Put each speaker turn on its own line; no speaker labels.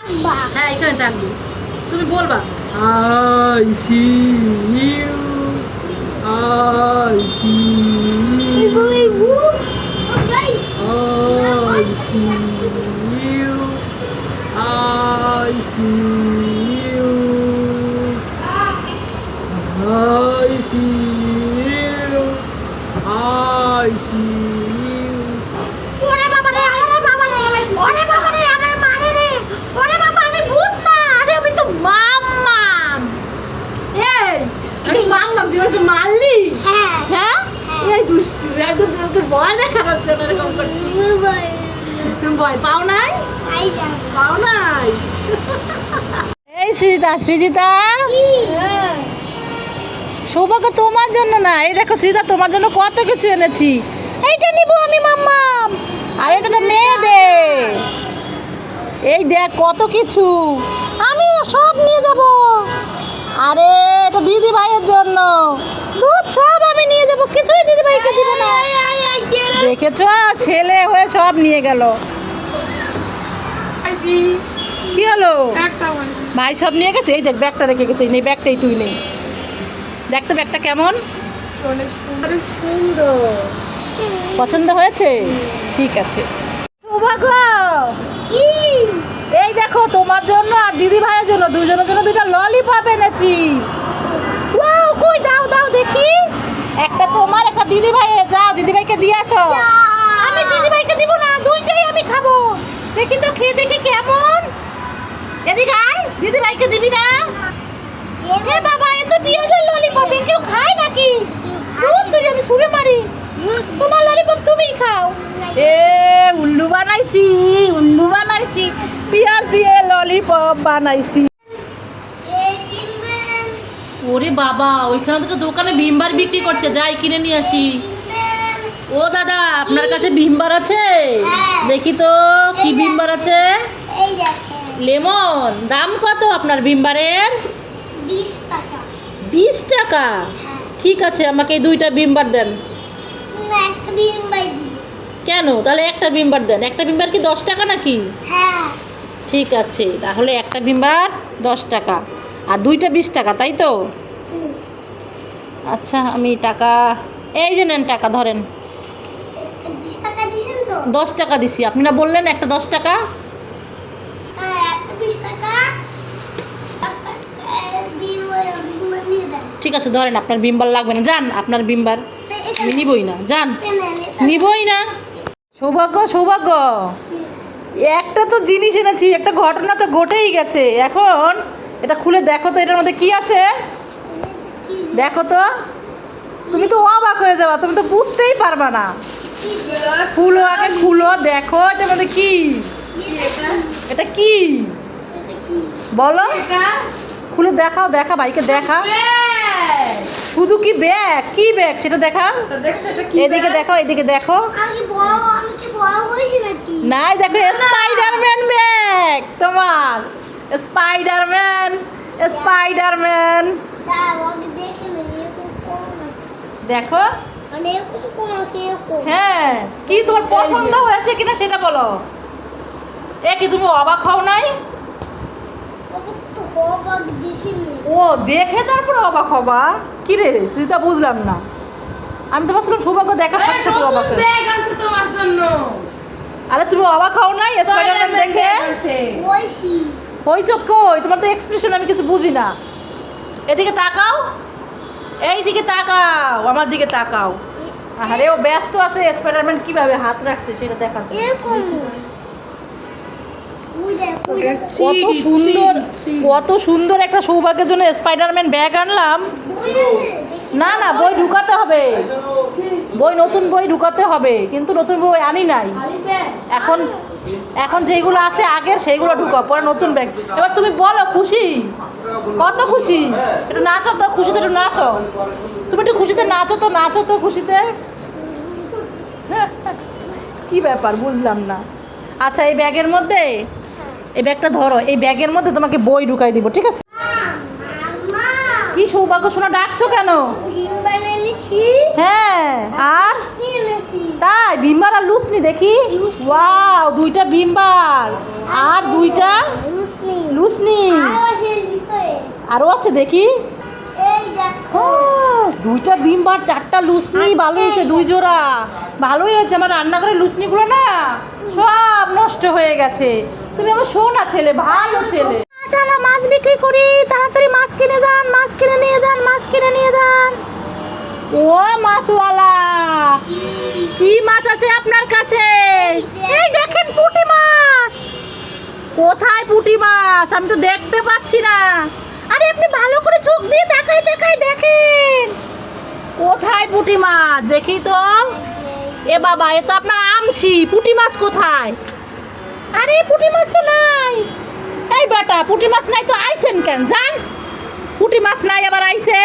হ্যাঁ এখানে থাকবে, তুমি বলবা I see you, I see you, I see you, I see you, I see you, I see you.
ওরে বাবা রে, ওরে বাবা রে, ওরে বাবা রে, আমার মারে রে, ওরে বাবা আমি ভূত না, আরে আমি তো মাম্মাম।
এই আমি মারলাম, তুই আমাকে মারলি?
হ্যাঁ
হ্যাঁ এই দুষ্টু, একদম তোমাকে ভয় দেখানোর জন্য এরকম করছি। তুমি ভয় পাও নাই? পাও নাই? এই সৃজিতা, সৃজিতা সৌভাগ্য তোমার জন্য না, এই দেখো সৃজিতা তোমার জন্য কত কিছু এনেছি। এইটা নিব আমি মাম্মাম, আর এটা তো মেয়েদের। এই দেখ কত কিছু, আমি সব নিয়ে যাব। আরে এটা দিদি ভাইয়ের জন্য, দুধ সব আমি নিয়ে যাব, কিছুই দিদি ভাইকে দিব না। দেখেছ ছেলে হয়ে সব নিয়ে গেল। কি হলো? ভাই সব নিয়ে গেছে, এই দেখ ব্যাগটা রেখে গেছে, এই ব্যাগটাই তুই নেই। দেখ তো ব্যাগটা কেমন,
অনেক সুন্দর।
পছন্দ হয়েছে? ঠিক আছে। সৌভাগ্য এই দেখো তোমার জন্য আর দিদি ভাইয়ের জন্য, দুজনের জন্য দুইটা ললিপপ এনেছি। ওয়াও, কই দাও দাও দেখি। একটা তোমার, একটা দিদি ভাইয়ের। যাও দিদি ভাইকে দিয়ে আসো। আমি দিদি ভাইকে দিব না, দুইটাই আমি খাবো। দেখি তো খেয়ে দেখি কেমন। এদিকে আয়, দিদি ভাইকে দিবি না? এ বাবা, এ তো পেঁয়াজের ললিপপ, এ কেউ খায় নাকি? দুধ তুই আমি ছুঁড়ে মারি। তোমার ললিপপ তুমিই খাও। এ উল্লু বানাইছি, উল্লু বানাইছি, পেঁয়াজ দিয়ে ললিপপ বানাইছি। ওরে বাবা, ওইখানে তো দোকানে ভীমবার বিক্রি করছে, যাই কিনে নিয়ে আসি। ও দাদা, আপনার কাছে ভীমবার আছে? দেখি তো কি ভীমবার আছে। লেমন, দাম কত আপনার ভীমবারের?
20 টাকা।
20 টাকা? ঠিক আছে, আমাকে এই দুইটা ভীমবার দেন।
একটা বিম্বাই দিব।
কেন? তাহলে একটা ভীমবার দেন। একটা ভীমবার কি 10 টাকা নাকি?
হ্যাঁ।
ঠিক আছে, তাহলে একটা ভীমবার 10 টাকা আর দুইটা 20 টাকা, তাই তো? আচ্ছা, আমি টাকা, এই যে নেন টাকা ধরেন।
20 টাকা দিছেন তো?
10 টাকা দিছি, আপনি না বললেন একটা 10 টাকা?
হ্যাঁ, একটা 20 টাকা। 10 টাকা দিয়ে বিম্বা দিয়ে দেন।
ঠিক আছে ধরেন, আপনার ভীমবার লাগবে না, যান আপনার ভীমবার আমি নিবই না, যান নিবই না। সৌভাগ্য, সৌভাগ্য একটা তো জিনিস এনেছি, একটা ঘটনা তো ঘটেই গেছে। এখন এটা খুলে দেখো তো, এটার মধ্যে কি আছে দেখো তো। তুমি তো অবাক হয়ে যাবা, তুমি তো বুঝতেই পারবা না। খুলো আগে, খুলো দেখো এটার মধ্যে কি। এটা কি বলো? খুলে দেখাও, দেখা ভাইকে দেখা। শুধু কি ব্যাগ? কি ব্যাগ সেটা দেখা। এদিকে দেখো, এদিকে দেখো।
আমি কি বড় হইছি নাকি?
নাই, দেখো স্পাইডারম্যান ব্যাগ তোমার। Spiderman, Spiderman.
দাও আমি দেখে নেই, এরকম করো না।
দেখো।
মানে এরকম করো কি এরকম?
হ্যাঁ, কি তোমার পছন্দ হয়েছে কিনা সেটা বলো। এ কি তুমি অবাক হও নাই?
ওকে তো অবাক দেখিনি।
ও দেখে তারপরে অবাক হবা? কি রে শ্রীতা, বুঝলাম না। আমি তো ভাবছিলাম সৌভাগ্য দেখার সাথে সাথে অবাক হয়ে।
ব্যাগ আছে তোমার জন্য।
আরে তুমি অবাক হও নাই স্পাইডারম্যান দেখে?
হইছি।
হইছো কই? তোমার তো এক্সপ্রেশন আমি কিছু বুঝি না। এদিকে তাকাও, এইদিকে তাকাও, আমার দিকে তাকাও। আরে ও ব্যস্ত আছে, স্পাইডারম্যান কিভাবে হাত রাখছে সেটা দেখার জন্য।
এরকম
কত সুন্দর, কত সুন্দর একটা সৌভাগ্যের জন্য স্পাইডারম্যান ব্যাগ আনলাম। না না, বই ঢুকাতে হবে, বই নতুন বই ঢুকাতে হবে, কিন্তু নতুন বই আনি নাই এখন। এখন যেগুলো আছে আগের সেইগুলো ঢুকাও, পরে নতুন ব্যাগ। এবার তুমি বলো খুশি? কত খুশি? একটু নাচো তো, খুশিতে একটু নাচো। তুমি একটু খুশিতে নাচো তো, নাচো তো খুশিতে। কি ব্যাপার বুঝলাম না। আচ্ছা, এই ব্যাগের মধ্যে, এই ব্যাগটা ধরো, এই ব্যাগের মধ্যে তোমাকে বই ঢুকাই দিব, ঠিক আছে? কি সৌভাগ্য শোনা, ডাকছো কেন? হ্যাঁ, আর তাই ভীমবার আর লুসনি দেখি। ওয়াও, দুইটা ভীমবার আর দুইটা লুসনি আরো আছে দেখি।
এই দেখো
দুইটা বিম্বার, চারটা লুসনি, ভালো হয়েছে, 2 জোড়া, ভালোই হয়েছে। আমার রান্নাঘরে লুসনিগুলো না সব নষ্ট হয়ে গেছে। তুমি আমার সোনা ছেলে, ভালো ছেলে।
শালা মাছ বিক্রি করি, তাড়াতাড়ি মাছ কিনে যান, মাছ কিনে নিয়ে যান, মাছ কিনে নিয়ে যান।
ও মাছওয়ালা, কি মাছ আছে আপনার কাছে?
এই দেখেন পুঁটি মাছ।
কোথায় পুঁটি মাছ? আমি তো দেখতে পাচ্ছি না।
আরে আপনি ভালো করে চোখ দিয়ে তাকাই তাকাই দেখেন।
কোথায় পুঁটি মাছ? দেখি তো। এ বাবা, এ তো আপনার আমশি। পুঁটি মাছ কোথায়?
আরে পুঁটি মাছ তো নাই।
এই বেটা, পুঁটি মাছ নাই তো আইছেন কেন? জান, পুঁটি মাছ নাই আবার আইছে।